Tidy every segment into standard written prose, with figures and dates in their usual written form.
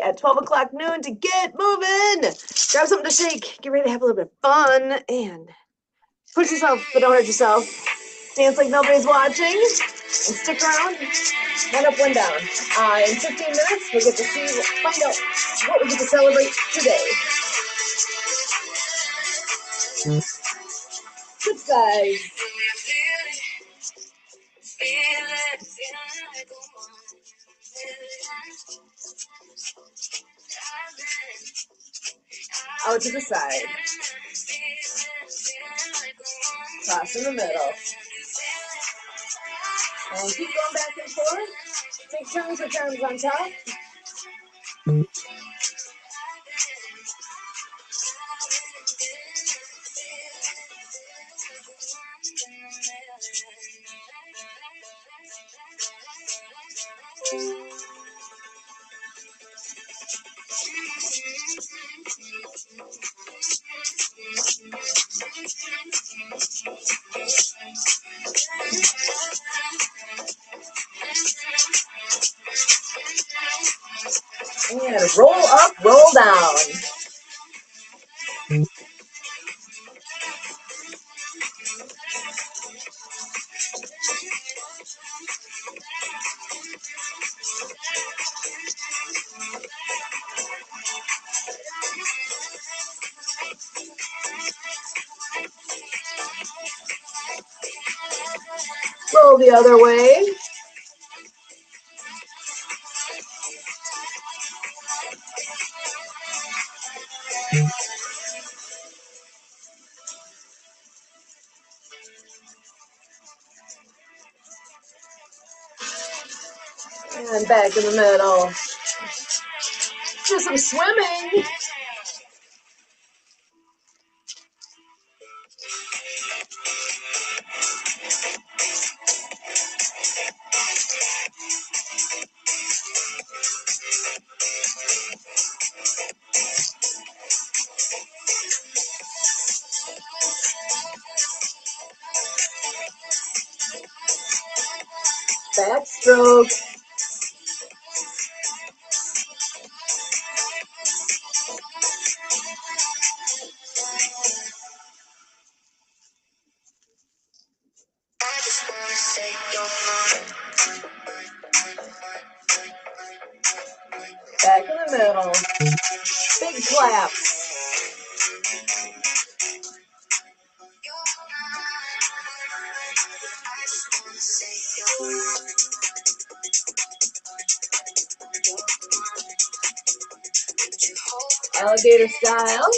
at 12 o'clock noon to get moving. Grab something to shake. Get ready to have a little bit of fun and push yourself, but don't hurt yourself. Dance like nobody's watching. And stick around. One up, one down. In 15 minutes, we'll get to find out what we get to celebrate today. Good size. Out to the side. Cross in the middle. And keep going back and forth. Take turns with arms on top. And roll up, roll down. Roll the other way. And back in the middle. Do some swimming. Backstroke. Back in the middle. Big claps. Alligator style.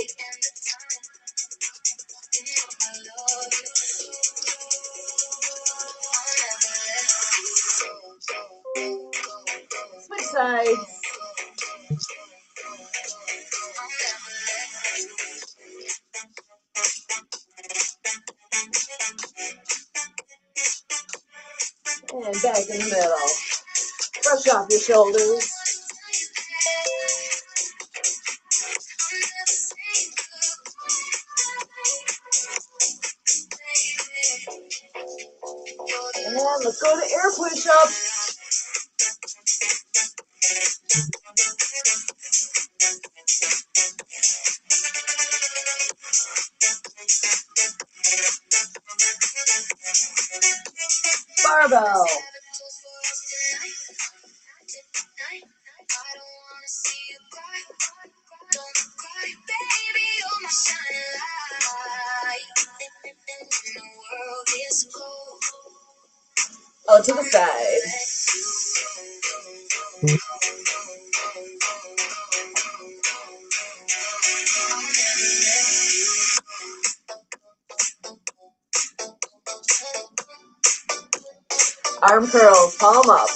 Switch sides. And back in the middle. Brush off your shoulders. And let's go to air push-up. Barbell. Out to the side. Arm curls, palm up.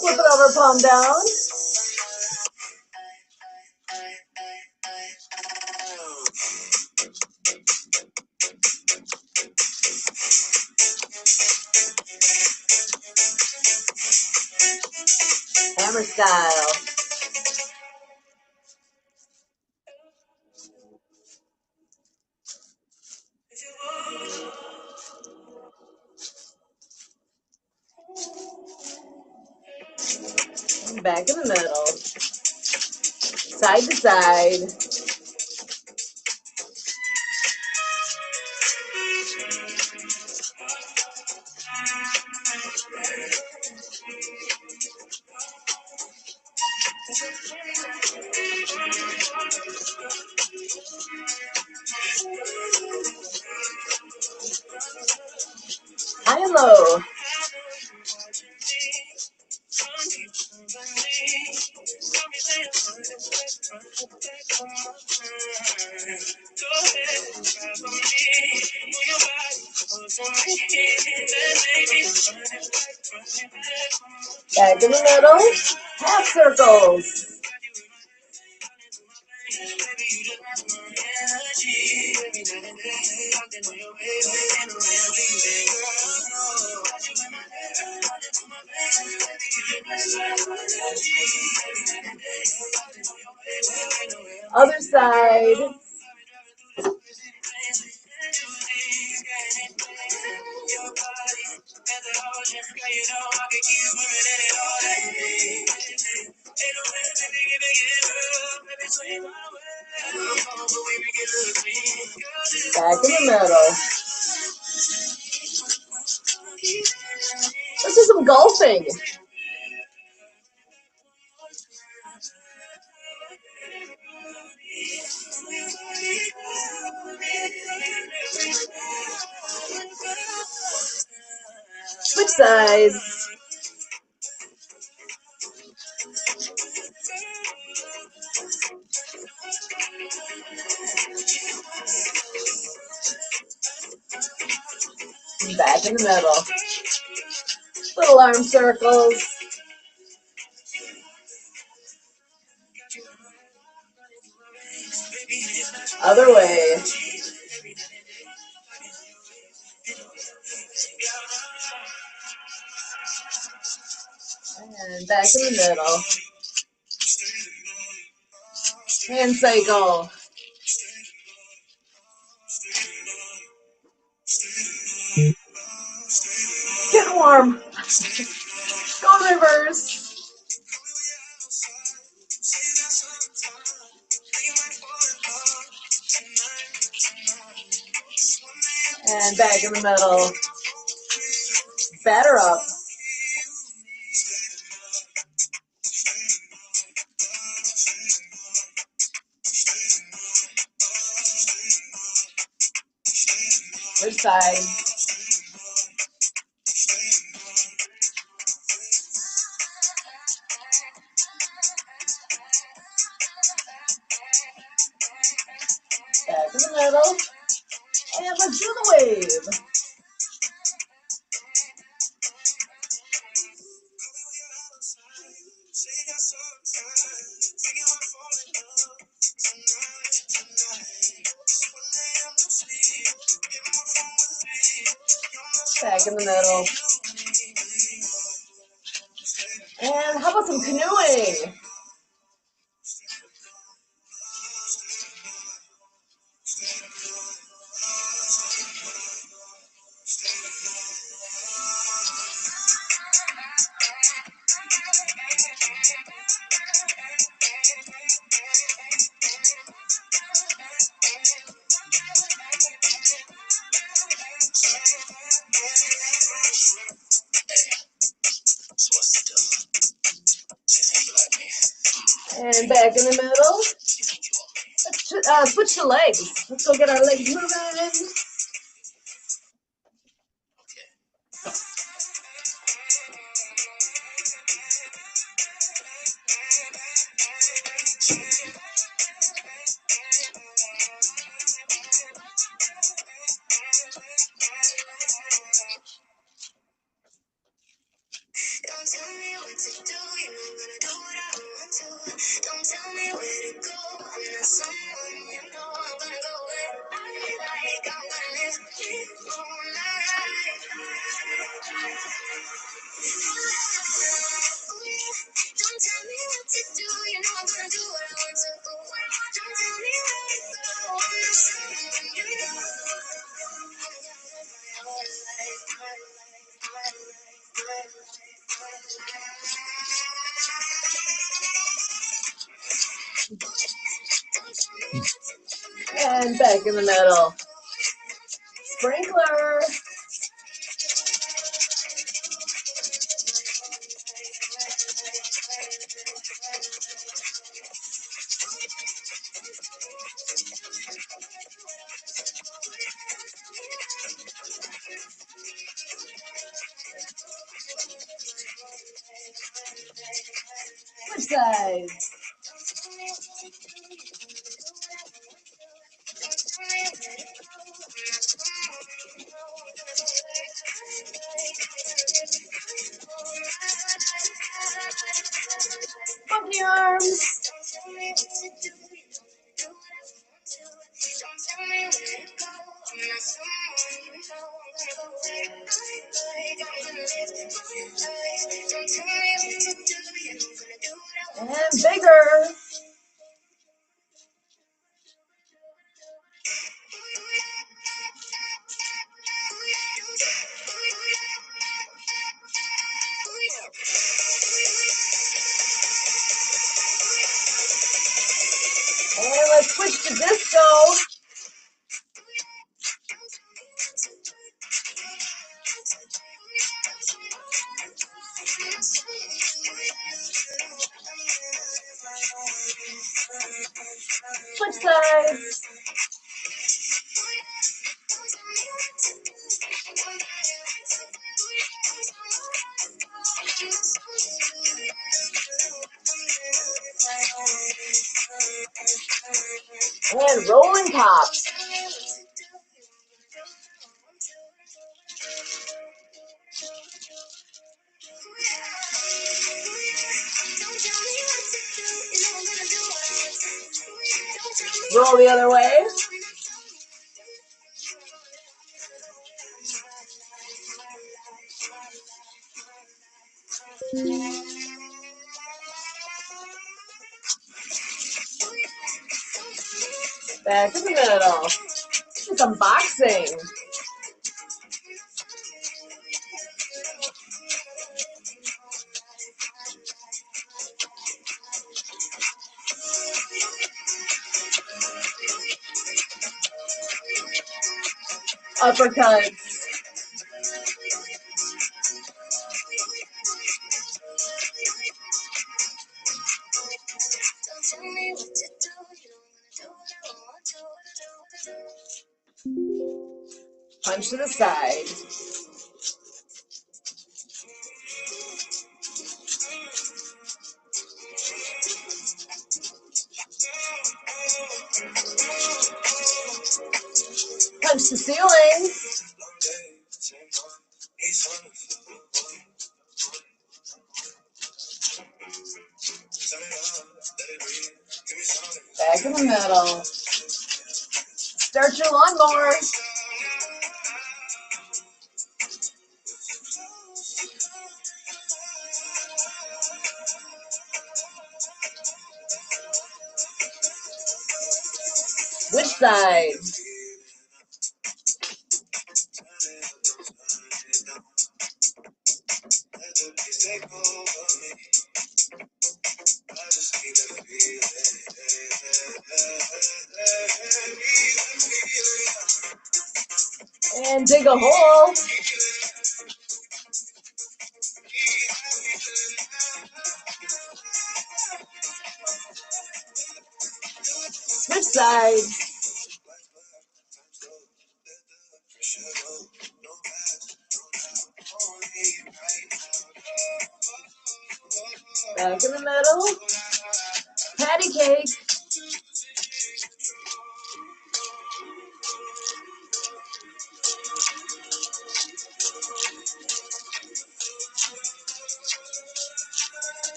Flip it over, palm down. Hammer style. back in the middle, side to side. High and low. Back in the middle, half circles. Other side. Back in the middle. Let's do some golfing. Switch sides. Back in the middle. Little arm circles. Other way. And back in the middle. Hand cycle. Get warm. Go reverse. And back in the middle. Batter up. Which side? Back in the middle. And let's do the wave. Back in the middle. And how about some canoeing? And back in the middle. Let's switch to legs. Let's go get our legs moving. Don't tell me what to do, you know I'm gonna do what I want to. Don't tell me where to go, I'm not someone you know. I'm gonna go where I like, I'm gonna And back in the middle. Sprinkler. Which side? Funky arms. And bigger. And let's switch to disco. Switch sides. And rolling tops. Roll the other way. Back in the middle. It's unboxing. Uppercuts. Punch to the side. Punch the ceiling. Back in the middle. Start your lawnmower. Which side? And dig a hole. Switch sides. Back in the middle. Patty cake.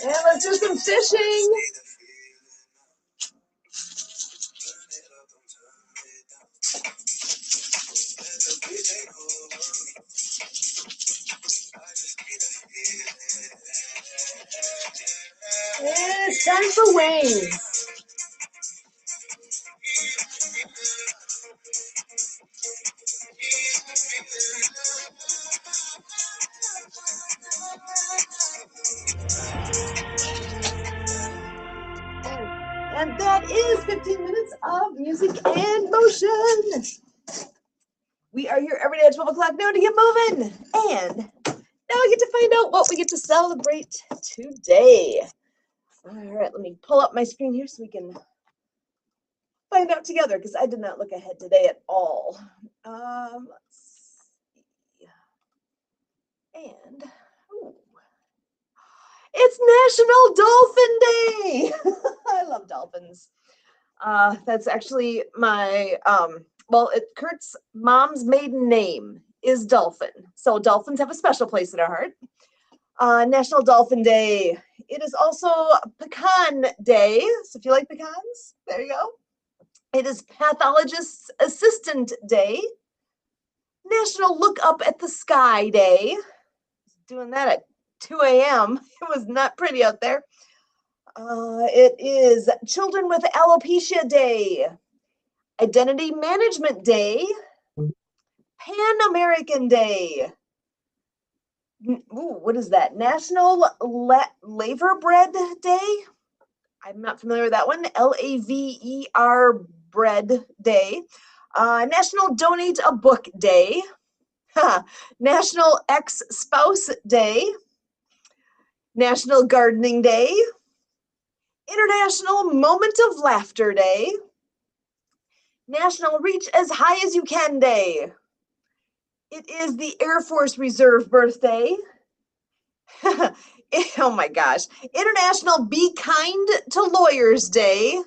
And let's do some fishing. And it's time for wings. And that is 15 minutes of music and motion. We are here every day at 12 o'clock now to get moving. And now we get to find out what we get to celebrate today. All right, let me pull up my screen here so we can find out together, because I did not look ahead today at all. Let's see. And it's National Dolphin Day. I love dolphins. That's actually my Kurt's mom's maiden name is Dolphin, so dolphins have a special place in our heart. National Dolphin Day. It is also Pecan Day, so if you like pecans, there you go. It is Pathologist's Assistant Day. National Look Up at the Sky Day. Doing that at 2 a.m. It was not pretty out there. It is Children with Alopecia Day. Identity Management Day. Pan American Day. Ooh, what is that? National Laverbread Day. I'm not familiar with that one. Laver Bread Day. National Donate a Book Day. National Ex-Spouse Day. National Gardening Day. International Moment of Laughter Day. National Reach as High as You Can Day. It is the Air Force Reserve birthday. Oh my gosh. International Be Kind to Lawyers Day.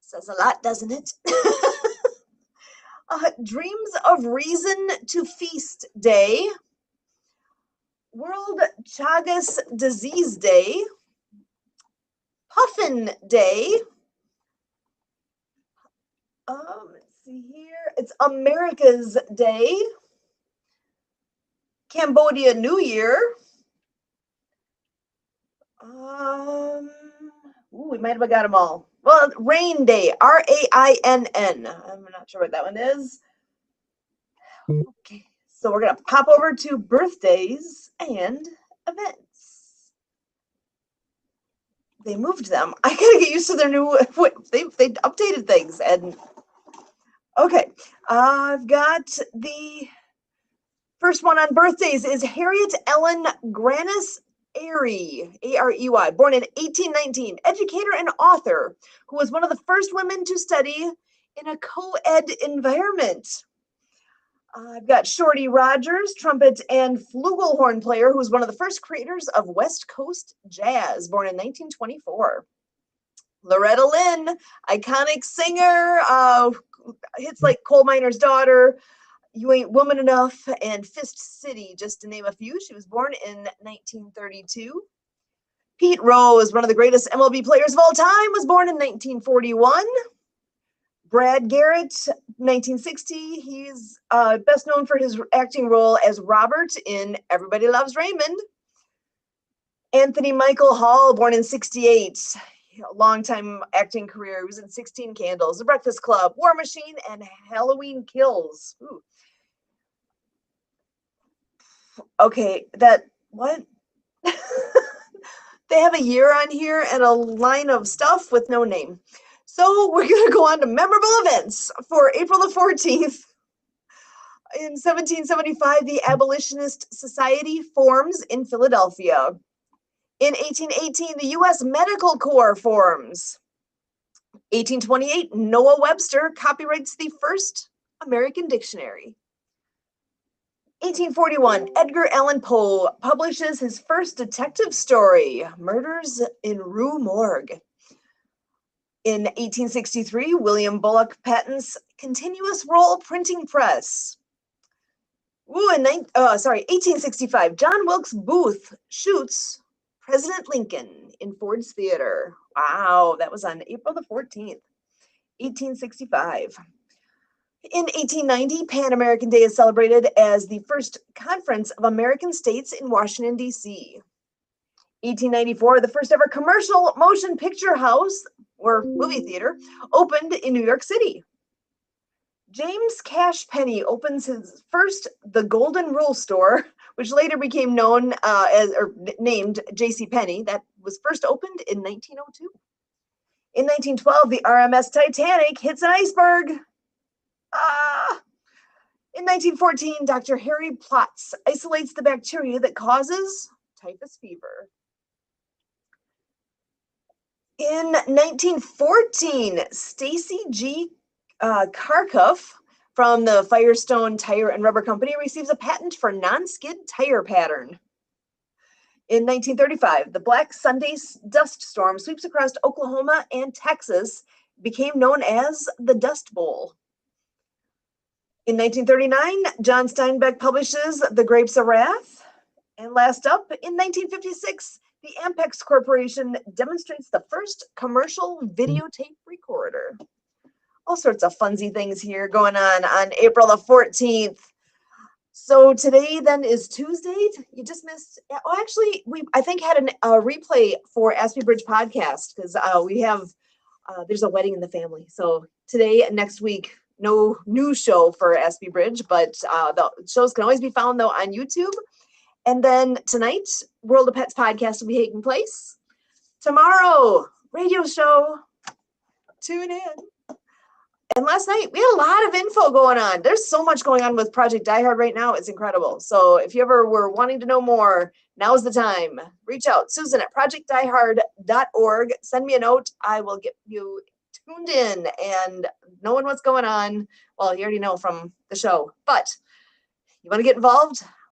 Says a lot, doesn't it? Dreams of Reason to Feast Day. World Chagas Disease Day. Puffin Day. Let's see here. It's America's Day. Cambodia New Year. We might have got them all. Well, Rain Day, Rainn. I'm not sure what that one is. Okay, so we're gonna pop over to birthdays and events. They moved them. I gotta get used to their new. They updated things, and okay, I've got the first one on birthdays is Harriet Ellen Grannis Arey, A-R-E-Y, born in 1819, educator and author, who was one of the first women to study in a co-ed environment. I've got Shorty Rogers, trumpet and flugelhorn player, who was one of the first creators of West Coast jazz, born in 1924. Loretta Lynn, iconic singer, hits like Coal Miner's Daughter, You Ain't Woman Enough, and Fist City, just to name a few. She was born in 1932. Pete Rose, one of the greatest MLB players of all time, was born in 1941. Brad Garrett, 1960. He's best known for his acting role as Robert in Everybody Loves Raymond. Anthony Michael Hall, born in 68. A long-time acting career. He was in 16 Candles, The Breakfast Club, War Machine, and Halloween Kills. Ooh. Okay, what? They have a year on here and a line of stuff with no name. So we're going to go on to memorable events for April the 14th. In 1775, the Abolitionist Society forms in Philadelphia. In 1818, the U.S. Medical Corps forms. 1828, Noah Webster copyrights the first American dictionary. 1841, Edgar Allan Poe publishes his first detective story, Murders in Rue Morgue. In 1863, William Bullock patents continuous roll printing press. 1865, John Wilkes Booth shoots President Lincoln in Ford's Theater. Wow, that was on April the 14th, 1865. In 1890, Pan American Day is celebrated as the first Conference of American States in Washington, D.C. 1894, the first ever commercial motion picture house, or movie theater, opened in New York City. James Cash Penney opens his first The Golden Rule store, which later became named J.C. Penney. That was first opened in 1902. In 1912, the RMS Titanic hits an iceberg. In 1914, Dr. Harry Plotz isolates the bacteria that causes typhus fever. In 1914, Stacy G. Kharkov from the Firestone Tire and Rubber Company receives a patent for non-skid tire pattern. In 1935, the Black Sunday dust storm sweeps across Oklahoma and Texas, became known as the Dust Bowl. In 1939, John Steinbeck publishes The Grapes of Wrath. And last up, in 1956, the Ampex Corporation demonstrates the first commercial videotape recorder. All sorts of funsy things here going on April the 14th. So today then is Tuesday. You just missed. Oh, actually, I think had a replay for Aspie Bridge podcast because we have there's a wedding in the family. So today and next week, no new show for Aspie Bridge, but the shows can always be found though on YouTube. And then tonight, World of Pets podcast will be taking place. Tomorrow, radio show. Tune in. And last night, we had a lot of info going on. There's so much going on with Project DieHard right now. It's incredible. So if you ever were wanting to know more, now's the time. Reach out. Susan at projectdiehard.org. Send me a note. I will get you tuned in and knowing what's going on. Well, you already know from the show. But you want to get involved?